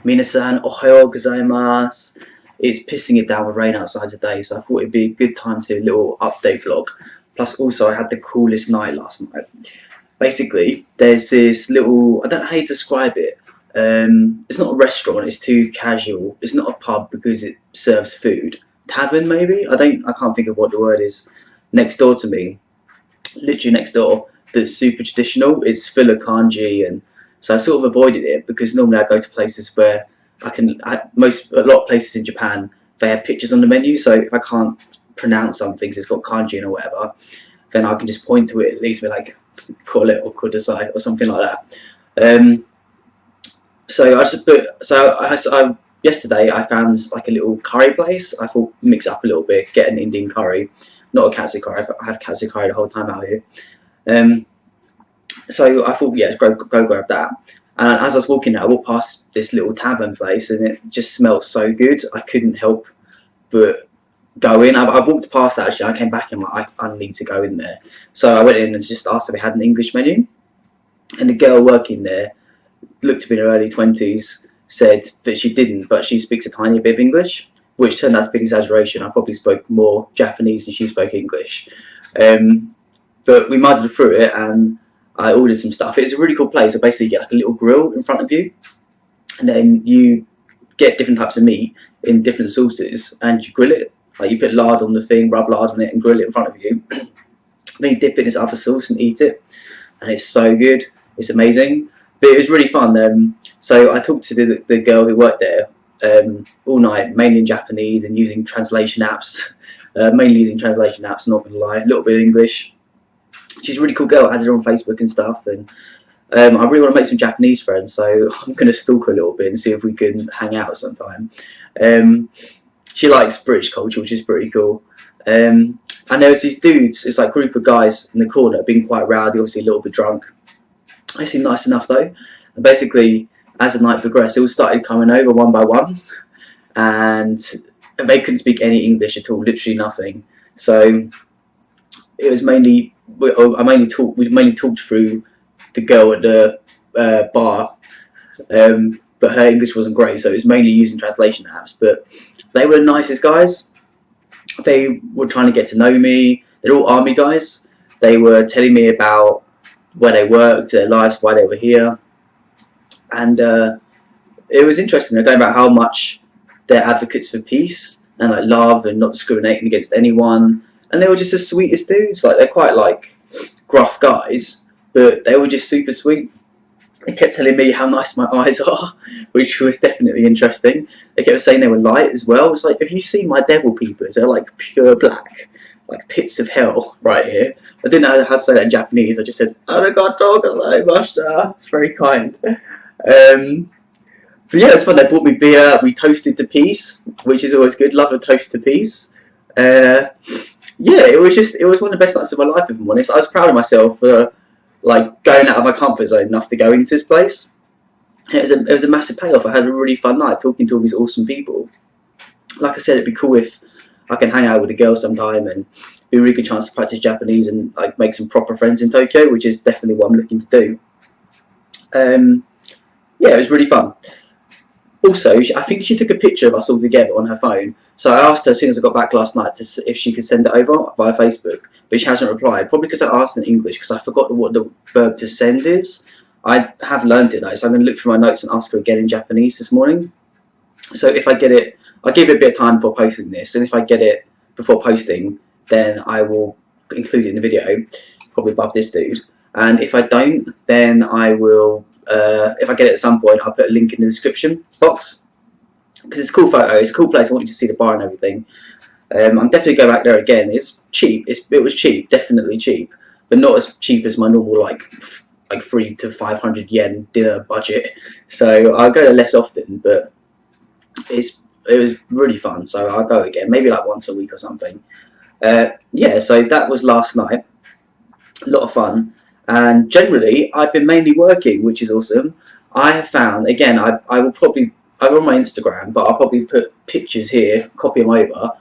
Minasan, ohayo gozaimasu. It's pissing it down with rain outside today, so I thought it'd be a good time to do a little update vlog. Plus, also, I had the coolest night last night. Basically, there's this little, I don't know how you describe it. It's not a restaurant, it's too casual. It's not a pub because it serves food. Tavern, maybe? I can't think of what the word is. Next door to me, literally next door, that's super traditional. It's full of kanji, and so I sort of avoided it because normally I go to places where a lot of places in Japan, they have pictures on the menu, so if I can't pronounce something, it's got kanji in or whatever, then I can just point to it, at least be like, call it or kudasai or something like that. So I just put, yesterday I found like a little curry place. I thought mix it up a little bit, get an Indian curry, not a katsu curry. I have katsu curry the whole time out here. So I thought, yeah, go grab that. And as I was walking out, I walked past this little tavern place, and it just smelled so good. I couldn't help but go in. I walked past that actually. I came back and like, I need to go in there. So I went in and just asked if they had an English menu. And the girl working there looked to be in her early 20s, said that she didn't, but she speaks a tiny bit of English, which turned out to be an exaggeration. I probably spoke more Japanese than she spoke English. But we muddled through it, and I ordered some stuff. It's a really cool place. So basically, you get like a little grill in front of you, and then you get different types of meat in different sauces, and you grill it. Like you put lard on the thing, rub lard on it, and grill it in front of you. Then you dip it in this other sauce and eat it, and it's so good. It's amazing. But it was really fun. So I talked to the girl who worked there all night, mainly in Japanese and using translation apps. Mainly using translation apps, not gonna lie, a little bit of English. She's a really cool girl. I added her on Facebook and stuff, and I really want to make some Japanese friends, so I'm going to stalk her a little bit and see if we can hang out sometime. She likes British culture, which is pretty cool. And there was these dudes, it's like a group of guys in the corner, being quite rowdy, obviously a little bit drunk. They seemed nice enough though. And basically, as the night progressed, they all started coming over one by one, and they couldn't speak any English at all, literally nothing. So it was mainly, we mainly talked through the girl at the bar, but her English wasn't great, so it was mainly using translation apps. But they were the nicest guys. They were trying to get to know me. They're all army guys. They were telling me about where they worked, their lives, why they were here, and it was interesting. They're going about how much they're advocates for peace and like love and not discriminating against anyone. And they were just the sweetest dudes. Like they're quite like gruff guys, but they were just super sweet. They kept telling me how nice my eyes are, which was definitely interesting. They kept saying they were light as well. It's like, if you see my devil peepers, they're like pure black, like pits of hell right here. I didn't know how to say that in Japanese. I just said arigato gozaimashita. It's very kind. But yeah, it's fun. They brought me beer. We toasted to peace, which is always good. Love a toast to peace. Yeah, it was one of the best nights of my life, if I'm honest. I was proud of myself for like going out of my comfort zone enough to go into this place. It was a massive payoff. I had a really fun night talking to all these awesome people. Like I said, it'd be cool if I can hang out with a girl sometime, and be a really good chance to practice Japanese and like make some proper friends in Tokyo, which is definitely what I'm looking to do. Yeah, it was really fun. Also, I think she took a picture of us all together on her phone. So I asked her as soon as I got back last night if she could send it over via Facebook, but she hasn't replied. Probably because I asked in English, because I forgot what the verb to send is. I have learned it though, so I'm going to look through my notes and ask her again in Japanese this morning. So if I get it, I'll give it a bit of time before posting this, and if I get it before posting, then I will include it in the video, probably above this dude. And if I don't, then I will. If I get it at some point, I'll put a link in the description box, because it's a cool photo, it's a cool place. I want you to see the bar and everything. I'm definitely going back there again. It's cheap. It was cheap, definitely cheap, but not as cheap as my normal like 300 to 500 yen dinner budget. So I'll go there less often, but it was really fun. So I'll go again, maybe like once a week or something. Yeah, so that was last night. A lot of fun. And generally, I've been mainly working, which is awesome. I have found, again, I'm on my Instagram, but I'll probably put pictures here, copy them over.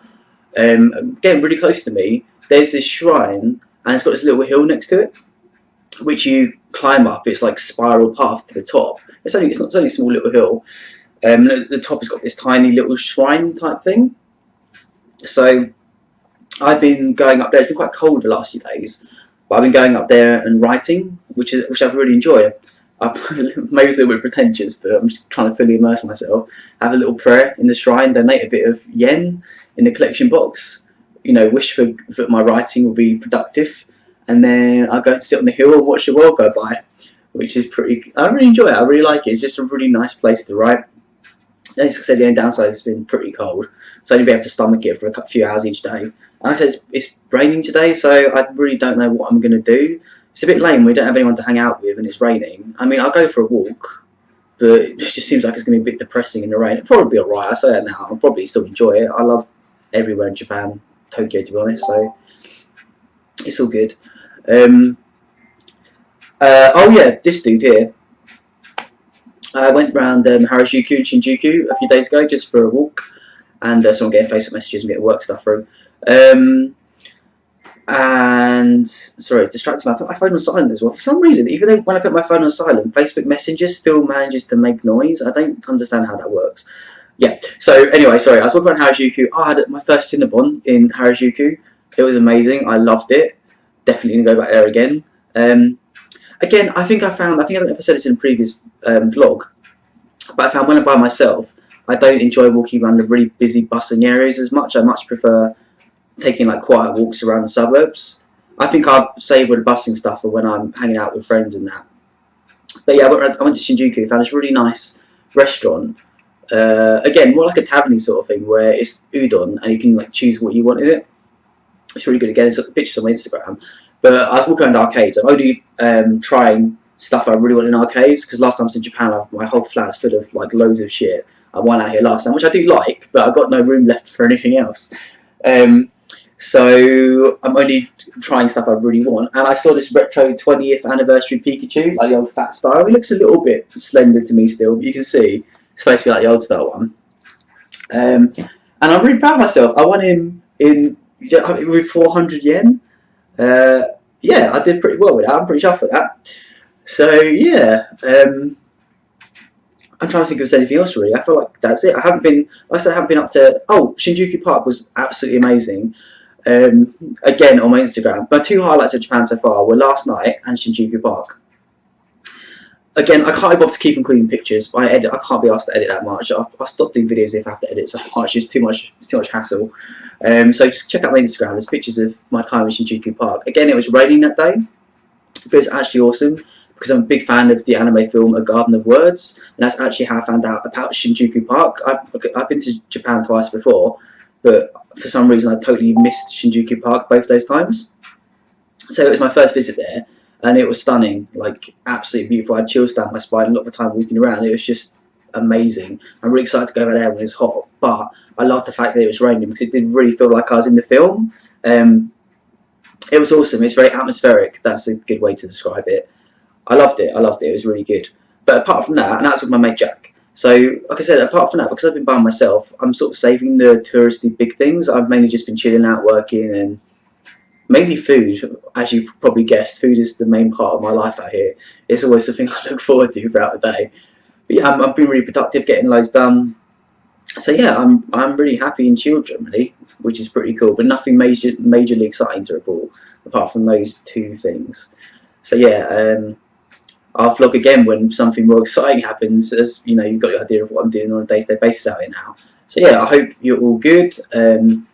Again, really close to me, there's this shrine, and it's got this little hill next to it, which you climb up. It's like spiral path to the top. It's only a small little hill, The top has got this tiny little shrine type thing. So I've been going up there. It's been quite cold the last few days, but I've been going up there and writing, which I've really enjoyed. Maybe it's a little bit pretentious, but I'm just trying to fully immerse myself. Have a little prayer in the shrine, donate a bit of yen in the collection box. You know, wish that my writing will be productive, and then I go to sit on the hill and watch the world go by, which is pretty. I really enjoy it. I really like it. It's just a really nice place to write. As I said, the only downside is it's been pretty cold, so I'll only be able to stomach it for a few hours each day. And I said it's raining today, so I really don't know what I'm going to do. It's a bit lame. We don't have anyone to hang out with, and it's raining. I mean, I'll go for a walk, but it just seems like it's going to be a bit depressing in the rain. It'll probably be alright. I say that now. I'll probably still enjoy it. I love everywhere in Japan, Tokyo to be honest. So it's all good. Oh yeah, this dude here. I went round Harajuku and Shinjuku a few days ago just for a walk, and so I'm getting Facebook messages and getting work stuff through. And sorry, it's distracting me. I put my phone on silent as well. For some reason, even though when I put my phone on silent, Facebook Messenger still manages to make noise. I don't understand how that works. Yeah, so anyway, sorry, I was walking around Harajuku. I had my first Cinnabon in Harajuku. It was amazing. I loved it. Definitely going to go back there again. Again, I don't know if I said this in a previous vlog, but I found when I'm by myself, I don't enjoy walking around the really busy bustling areas as much. I much prefer taking like quiet walks around the suburbs. I think I'd save all the bustling stuff for when I'm hanging out with friends and that. But yeah, I went to Shinjuku, found this really nice restaurant. Again, more like a tavern sort of thing where it's udon and you can like choose what you want in it. It's really good. Again, it's got pictures on my Instagram. But I was walking around arcades. I'm only trying stuff I really want in arcades because last time I was in Japan, my whole flat's full of like loads of shit. I won out here last time, which I do like, but I've got no room left for anything else. So I'm only trying stuff I really want. And I saw this retro 20th anniversary Pikachu, like the old fat style. It looks a little bit slender to me still, but you can see it's supposed to be like the old style one. And I'm really proud of myself. I won him with 400 yen. Yeah, I did pretty well with that. I'm pretty chuffed with that. So yeah, I'm trying to think of anything else really. I feel like that's it. I haven't been up to. Oh, Shinjuku Park was absolutely amazing. Again on my Instagram. My two highlights of Japan so far were last night and Shinjuku Park. Again, I can't be bothered to keep including pictures. I can't be asked to edit that much. I'll stop doing videos if I have to edit so much. It's too much hassle. So just check out my Instagram. There's pictures of my time in Shinjuku Park. Again, it was raining that day, but it's actually awesome because I'm a big fan of the anime film A Garden of Words, and that's actually how I found out about Shinjuku Park. I've been to Japan twice before, but for some reason I totally missed Shinjuku Park both those times. So it was my first visit there, and it was stunning, like absolutely beautiful. I had chills down my spine a lot of the time walking around. It was just amazing. I'm really excited to go over there when it's hot, but I love the fact that it was raining because it didn't really feel like I was in the film. It was awesome. It's very atmospheric. That's a good way to describe it. I loved it. It was really good. But apart from that, and that's with my mate Jack. So, like I said, apart from that, because I've been by myself, I'm sort of saving the touristy big things. I've mainly just been chilling out, working, and mainly food. As you probably guessed, food is the main part of my life out here. It's always something I look forward to throughout the day. But yeah, I've been really productive, getting loads done. So yeah, I'm really happy and chilled generally, which is pretty cool. But nothing majorly exciting to report apart from those two things. So yeah, I'll vlog again when something more exciting happens. As you know, you've got the idea of what I'm doing on a day-to-day basis out here now. So yeah, I hope you're all good, and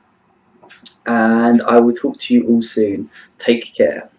I will talk to you all soon. Take care.